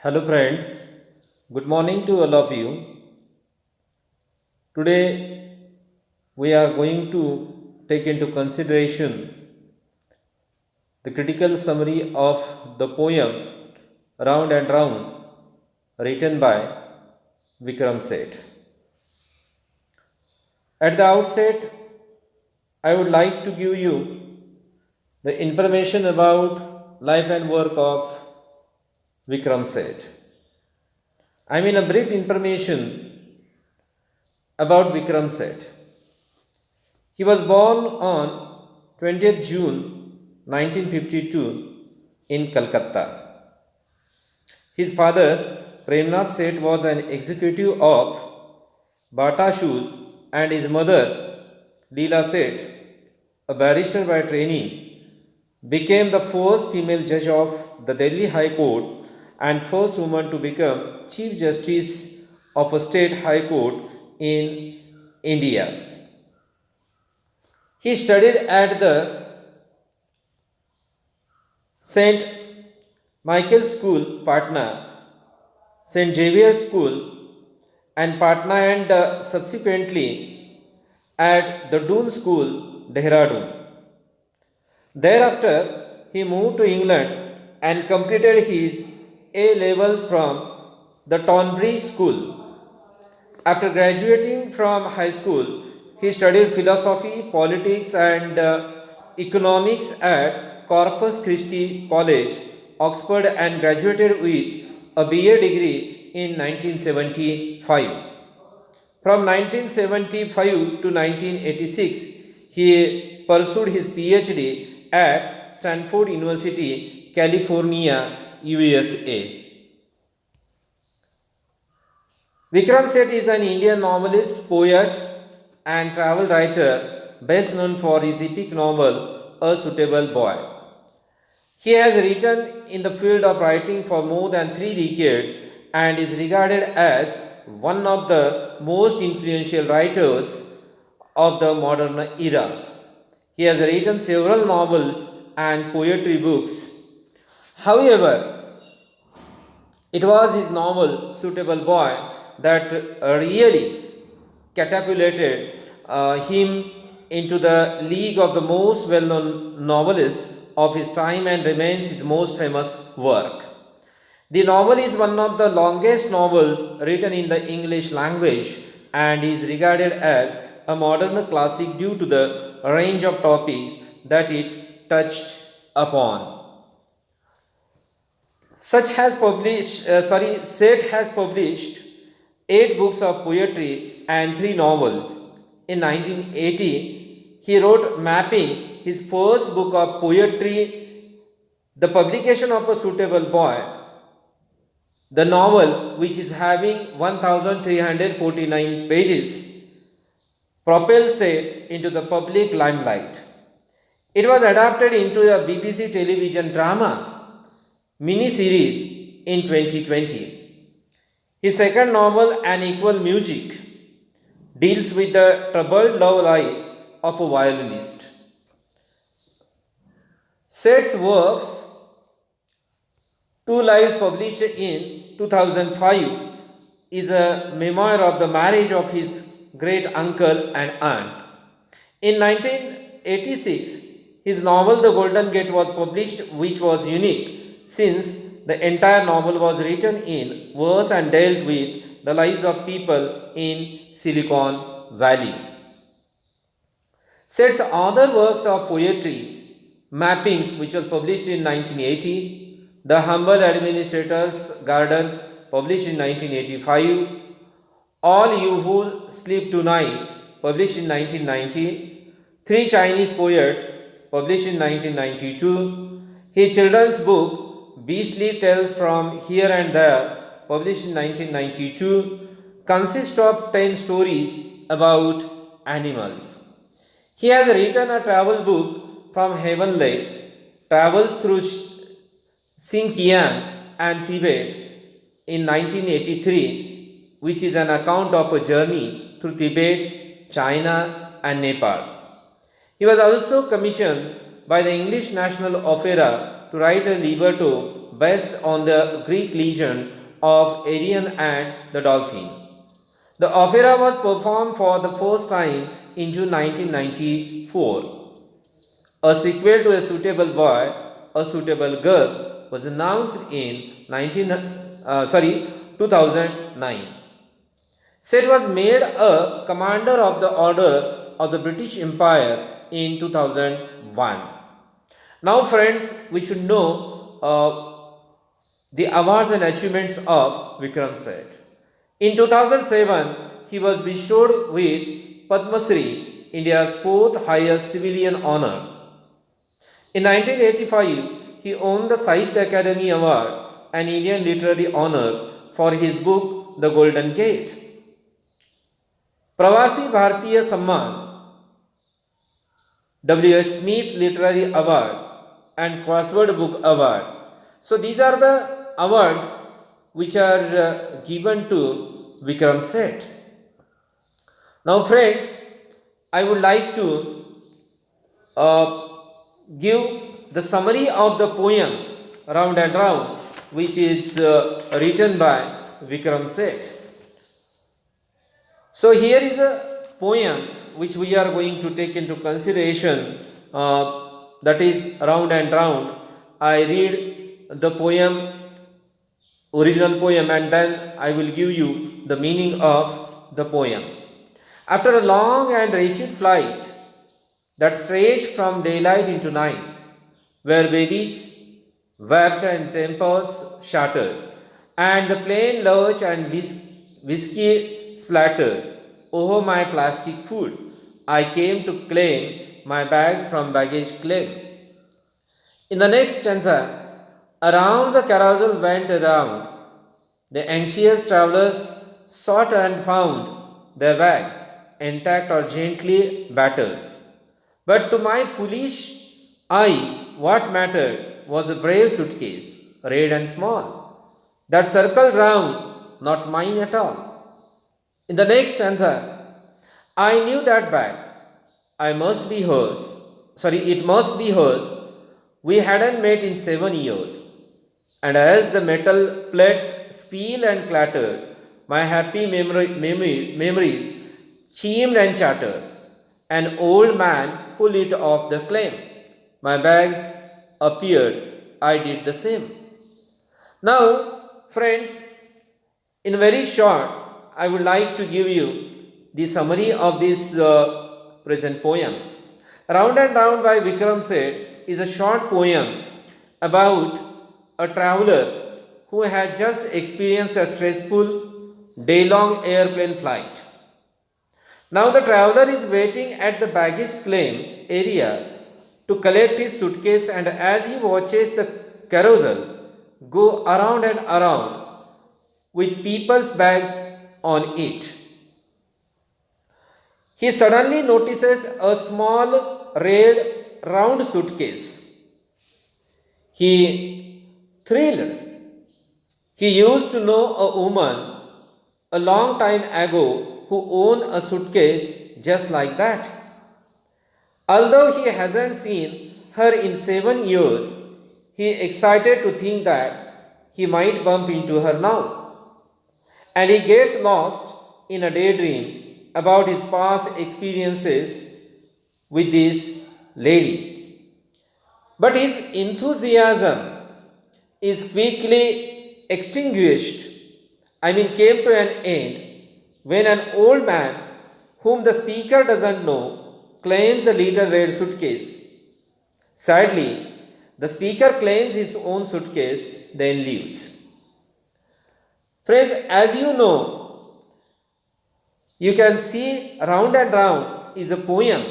Hello, friends. Good morning to all of you. Today, we are going to take into consideration the critical summary of the poem Round and Round, written by Vikram Seth. At the outset, I would like to give you the information about life and work of Vikram Seth. I mean, a brief information about Vikram Seth. He was born on 20th June 1952 in Calcutta. His father, Premnath Seth, was an executive of Bata Shoes, and his mother, Leela Seth, a barrister by training, became the first female judge of the Delhi High Court and first woman to become Chief Justice of a state high court in India. He studied at the St. Michael's School, Patna, St. Xavier's School, and Patna, and subsequently at the Doon School, Dehradun. Thereafter, he moved to England and completed his A levels from the Tonbridge School. After graduating from high school, he studied philosophy, politics, and economics at Corpus Christi College, Oxford, and graduated with a BA degree in 1975. From 1975 to 1986, he pursued his PhD at Stanford University, California, USA. Vikram Seth is an Indian novelist, poet, and travel writer best known for his epic novel A Suitable Boy. He has written in the field of writing for more than 3 decades and is regarded as one of the most influential writers of the modern era. He has written several novels and poetry books. However, it was his novel Suitable Boy that really catapulted him into the league of the most well known novelists of his time and remains his most famous work. The novel is one of the longest novels written in the English language and is regarded as a modern classic due to the range of topics that it touched upon. Seth has published 8 books of poetry and 3 novels. In 1980, he wrote Mappings, his first book of poetry. The publication of A Suitable Boy, the novel, which is having 1349 pages, propelled Seth into the public limelight. It was adapted into a BBC television drama mini-series in 2020. His second novel, An Equal Music, deals with the troubled love life of a violinist. Seth's works, Two Lives, published in 2005, is a memoir of the marriage of his great uncle and aunt. In 1986, his novel The Golden Gate was published, which was unique since the entire novel was written in verse and dealt with the lives of people in Silicon Valley. Seth's other works of poetry, Mappings, which was published in 1980, The Humble Administrator's Garden, published in 1985, All You Who Sleep Tonight, published in 1990, Three Chinese Poets, published in 1992, his children's book, Beastly Tales from Here and There, published in 1992, consists of 10 stories about animals. He has written a travel book, From Heavenly, Travels Through Xinjiang and Tibet, in 1983, which is an account of a journey through Tibet, China, and Nepal. He was also commissioned by the English National Opera to write a libretto based on the Greek legend of Arion and the dolphin. The opera was performed for the first time in June 1994. A sequel to A Suitable Boy, A Suitable Girl was announced in 2009. Seth was made a commander of the Order of the British Empire in 2001. Now, friends, we should know the awards and achievements of Vikram Seth. In 2007, he was bestowed with Padma Shri, India's fourth highest civilian honor. In 1985, he won the Sahitya Academy Award, an Indian literary honor, for his book The Golden Gate. Pravasi Bharatiya Samman, W.S. Smith Literary Award, and Crossword Book Award. So these are the awards which are given to Vikram Seth. Now, friends, I would like to give the summary of the poem Round and Round, which is written by Vikram Seth. So here is a poem which we are going to take into consideration, that is Round and Round. I read the poem, original poem, and then I will give you the meaning of the poem. After a long and wretched flight that stretched from daylight into night, where babies wept and tempers shattered, and the plane lurched and whiskey splattered, oh my plastic food, I came to claim my bags from baggage claim. In the next stanza, around the carousel went around, the anxious travelers sought and found their bags, intact or gently battered. But to my foolish eyes, what mattered was a brave suitcase, red and small, that circled round, not mine at all. In the next stanza, I knew that bag. It must be hers. We hadn't met in 7 years. And as the metal plates squealed and clattered, my happy memories chimed and chattered. An old man pulled it off the claim. My bags appeared. I did the same. Now, friends, in very short, I would like to give you the summary of this present poem. Round and Round by Vikram Seth is a short poem about a traveler who had just experienced a stressful day-long airplane flight. Now the traveler is waiting at the baggage claim area to collect his suitcase, and as he watches the carousel go around and around with people's bags on it, he suddenly notices a small red round suitcase. He thrilled. He used to know a woman a long time ago who owned a suitcase just like that. Although he hasn't seen her in 7 years, he excited to think that he might bump into her now. And he gets lost in a daydream about his past experiences with this lady. But his enthusiasm is quickly extinguished, came to an end when an old man whom the speaker doesn't know claims the little red suitcase. Sadly, the speaker claims his own suitcase, then leaves. Friends, as you know, you can see Round and Round is a poem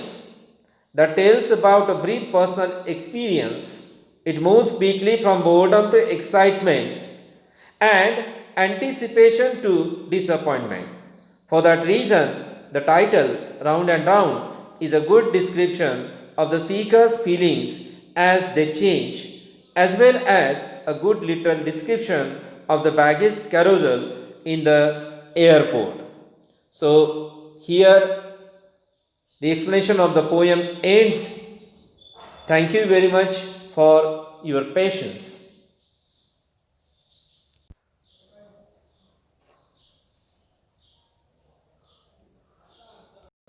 that tells about a brief personal experience. It moves quickly from boredom to excitement and anticipation to disappointment. For that reason, the title Round and Round is a good description of the speaker's feelings as they change, as well as a good literal description of the baggage carousel in the airport. So, here the explanation of the poem ends. Thank you very much for your patience.